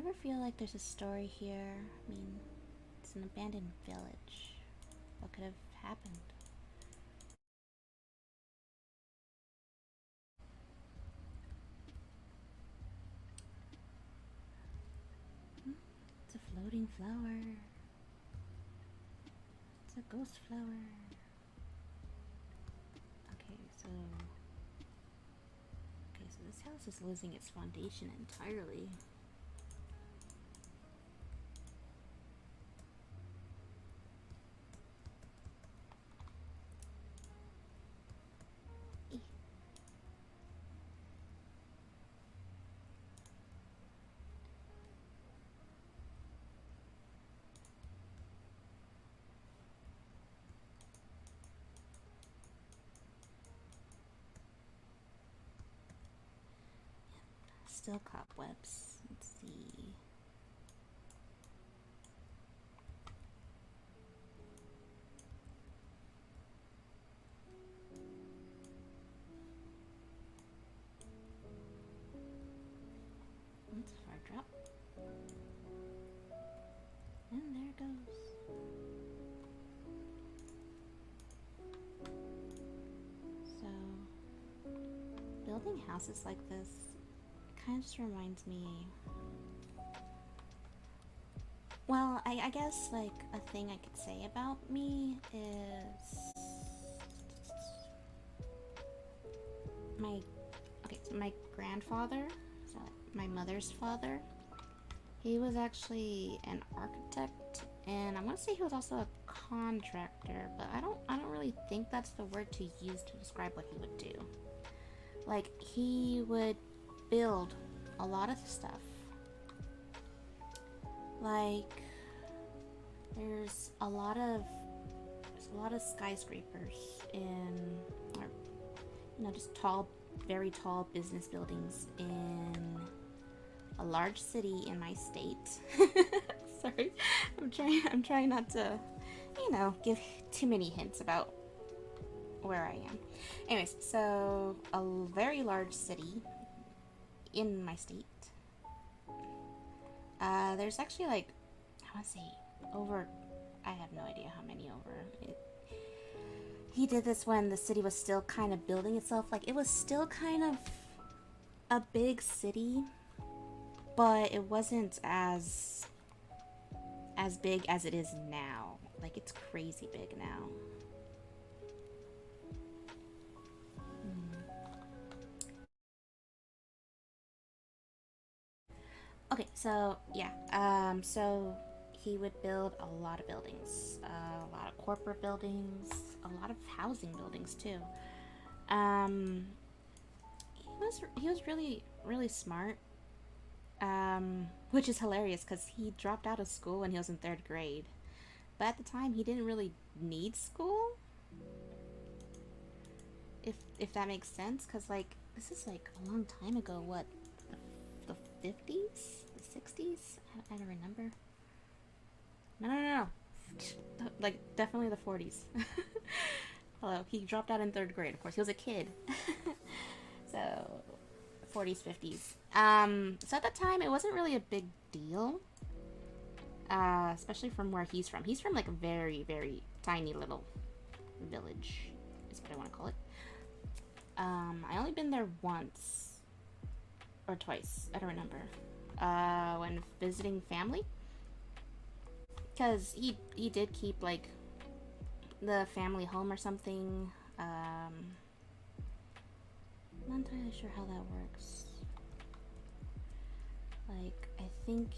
ever feel like there's a story here? I mean, it's an abandoned village. What could have happened? Hmm? It's a floating flower. It's a ghost flower. Okay, so... Okay, so this house is losing its foundation entirely. Still cobwebs. Let's see. That's a far drop. And there it goes. So, building houses like this kind of just reminds me. Well, I guess like a thing I could say about me is my so my grandfather, so my mother's father, he was actually an architect, and I want to say he was also a contractor, but I don't really think that's the word to use to describe what he would do. Like he would build a lot of stuff. Like there's a lot of skyscrapers in, or just tall, very tall business buildings in a large city in my state. Sorry, I'm trying not to, give too many hints about where I am. Anyways, so a very large city in my state. There's actually like, I want to say over, I have no idea how many over. He did this when the city was still kind of building itself. Like it was still kind of a big city, but it wasn't as big as it is now. Like it's crazy big now. Okay, so yeah, so he would build a lot of buildings, a lot of corporate buildings, a lot of housing buildings too. Um, he was really smart, which is hilarious because he dropped out of school when he was in third grade. But at the time, he didn't really need school, if that makes sense. Because like this is like a long time ago. What, the 50s, the 60s? I don't remember. No. Like definitely the 40s. Hello, he dropped out in third grade. Of course, he was a kid. So 40s, 50s. So at that time, it wasn't really a big deal, especially from where he's from. He's from like a very, very tiny little village, is what I want to call it. I only been there once or twice. I don't remember. When visiting family, because he did keep like the family home or something. Not entirely sure how that works. Like I think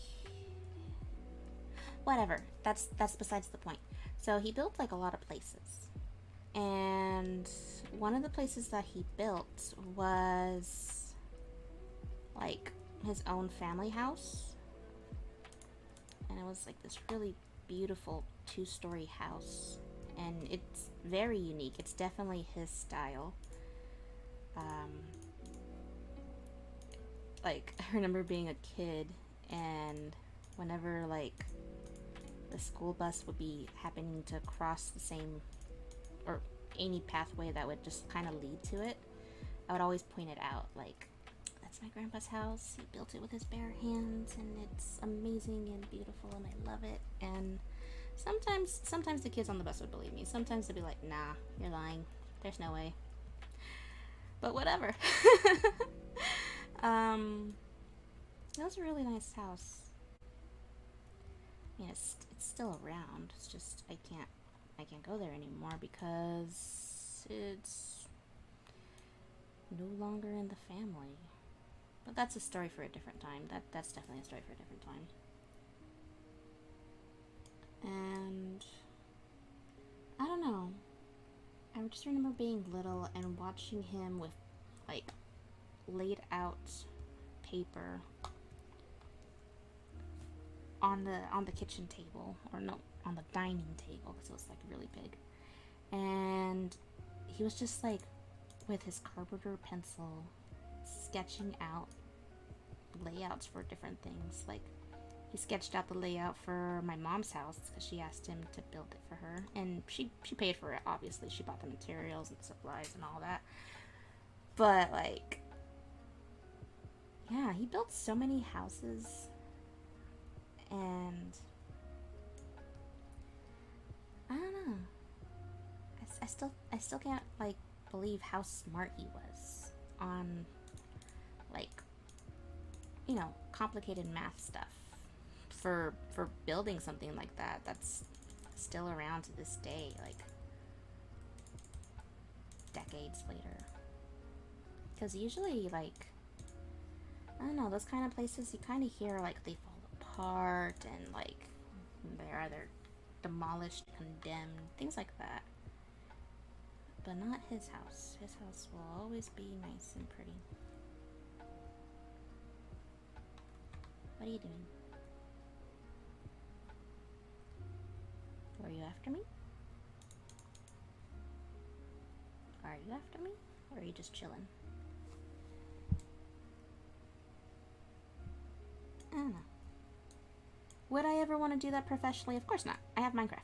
whatever. That's besides the point. So he built like a lot of places, and one of the places that he built was like his own family house, and it was like this really beautiful two-story house, and it's very unique. It's definitely his style. Um, like I remember being a kid, and whenever like the school bus would be happening to cross the same or any pathway that would just kind of lead to it, I would always point it out like, that's my grandpa's house. He built it with his bare hands, and it's amazing and beautiful, and I love it. And sometimes the kids on the bus would believe me. Sometimes they'd be like, "Nah, you're lying. There's no way." But whatever. That was a really nice house. Yeah, it's still around. It's just I can't go there anymore because it's no longer in the family. But that's a story for a different time. That's definitely a story for a different time. And I don't know. I just remember being little and watching him with like laid out paper on the kitchen table, or no, on the dining table, because it was like really big. And he was just like with his carpenter pencil sketching out layouts for different things. Like he sketched out the layout for my mom's house because she asked him to build it for her, and she paid for it. Obviously, she bought the materials and supplies and all that. But like, yeah, he built so many houses, and I don't know. I still can't like believe how smart he was on like, you know, complicated math stuff for building something like that that's still around to this day, like decades later. Because usually, like, I don't know, those kind of places you kind of hear like they fall apart and like they're either demolished, condemned, things like that. But not his house. His house will always be nice and pretty. What are you doing? Were you after me? Are you after me? Or are you just chilling? I don't know. Would I ever want to do that professionally? Of course not. I have Minecraft.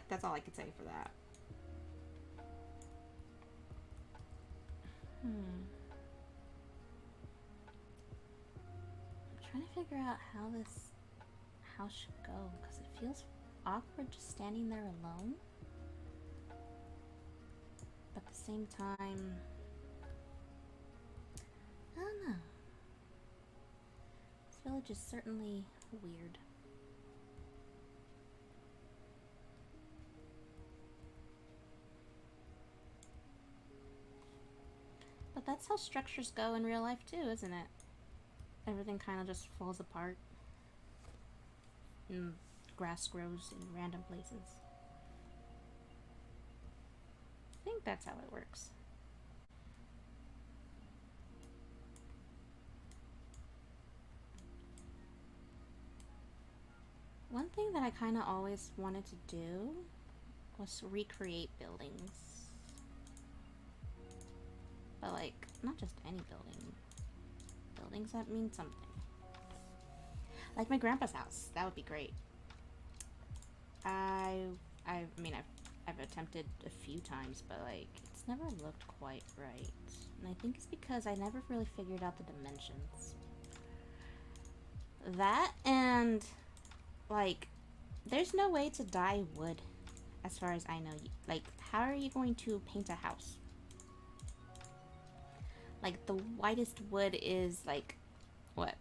That's all I could say for that. I'm trying to figure out how this house should go, because it feels awkward just standing there alone. But at the same time, I don't know. This village is certainly weird. But that's how structures go in real life too, isn't it? Everything kind of just falls apart. And grass grows in random places. I think that's how it works. One thing that I kind of always wanted to do was recreate buildings. But like, not just any building. Buildings that mean something. Like my grandpa's house. That would be great. I mean, I've attempted a few times, but like, it's never looked quite right. And I think it's because I never really figured out the dimensions. That, and like, there's no way to dye wood, as far as I know. Like, how are you going to paint a house? Like, the whitest wood is like, what,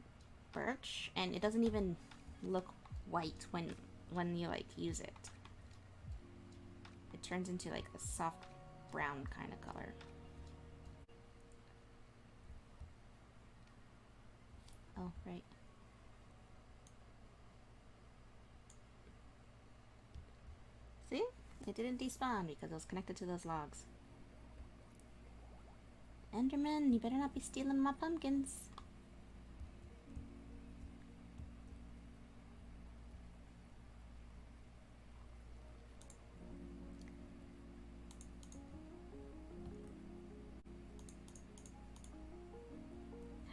birch? And it doesn't even look white when you like use it. It turns into like a soft brown kind of color. Oh, right. See? It didn't despawn because it was connected to those logs. Enderman, you better not be stealing my pumpkins.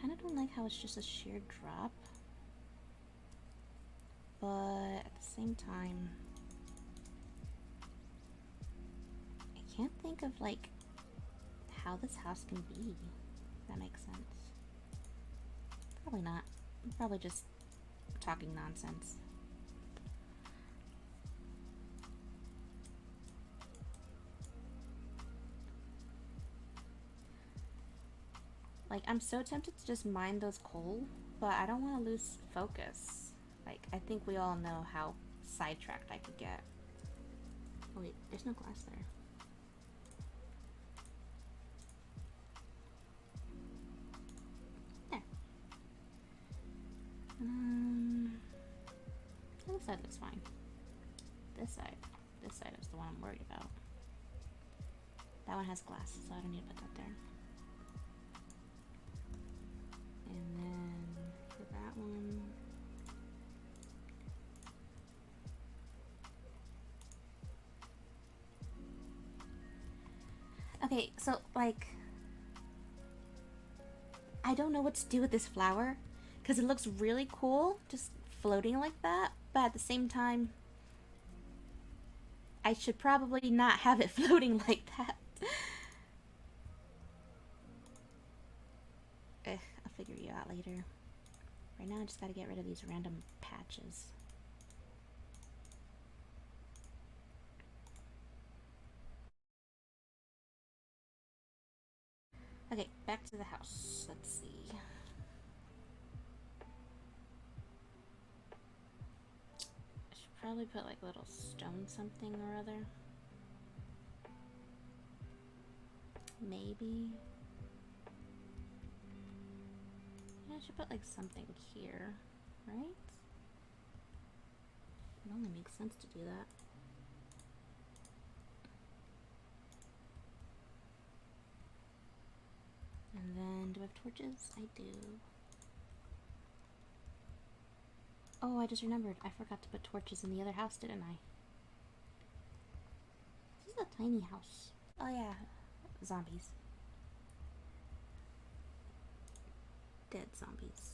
Kinda don't like how it's just a sheer drop. But at the same time, I can't think of like how this house can be. If that makes sense. Probably not. I'm probably just talking nonsense. Like, I'm so tempted to just mine those coal, but I don't want to lose focus. Like, I think we all know how sidetracked I could get. Oh wait, there's no glass there. There. This side looks fine. This side is the one I'm worried about. That one has glass, so I don't need to put that there. And then for that one, okay, so like, I don't know what to do with this flower because it looks really cool just floating like that, but at the same time, I should probably not have it floating like that. I'll figure you out later. Right now I just gotta get rid of these random patches. Okay, back to the house. Let's see. I should probably put like a little stone something or other. Maybe. Yeah, I should put like something here, right? It only makes sense to do that. And then, do I have torches? I do. Oh, I just remembered. I forgot to put torches in the other house, didn't I? This is a tiny house. Oh yeah, zombies. Dead zombies.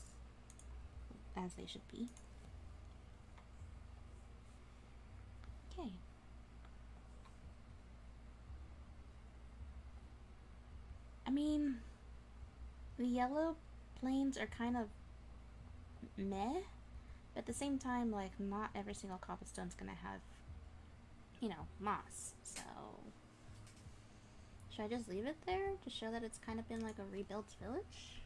As they should be. Okay. I mean, the yellow plains are kind of meh, but at the same time, like, not every single cobblestone's gonna have, you know, moss, so... Should I just leave it there to show that it's kind of been like a rebuilt village?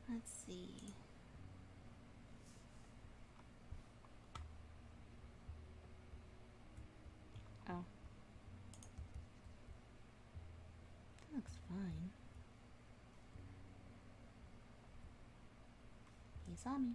Let's see. Oh. That looks fine. He saw me.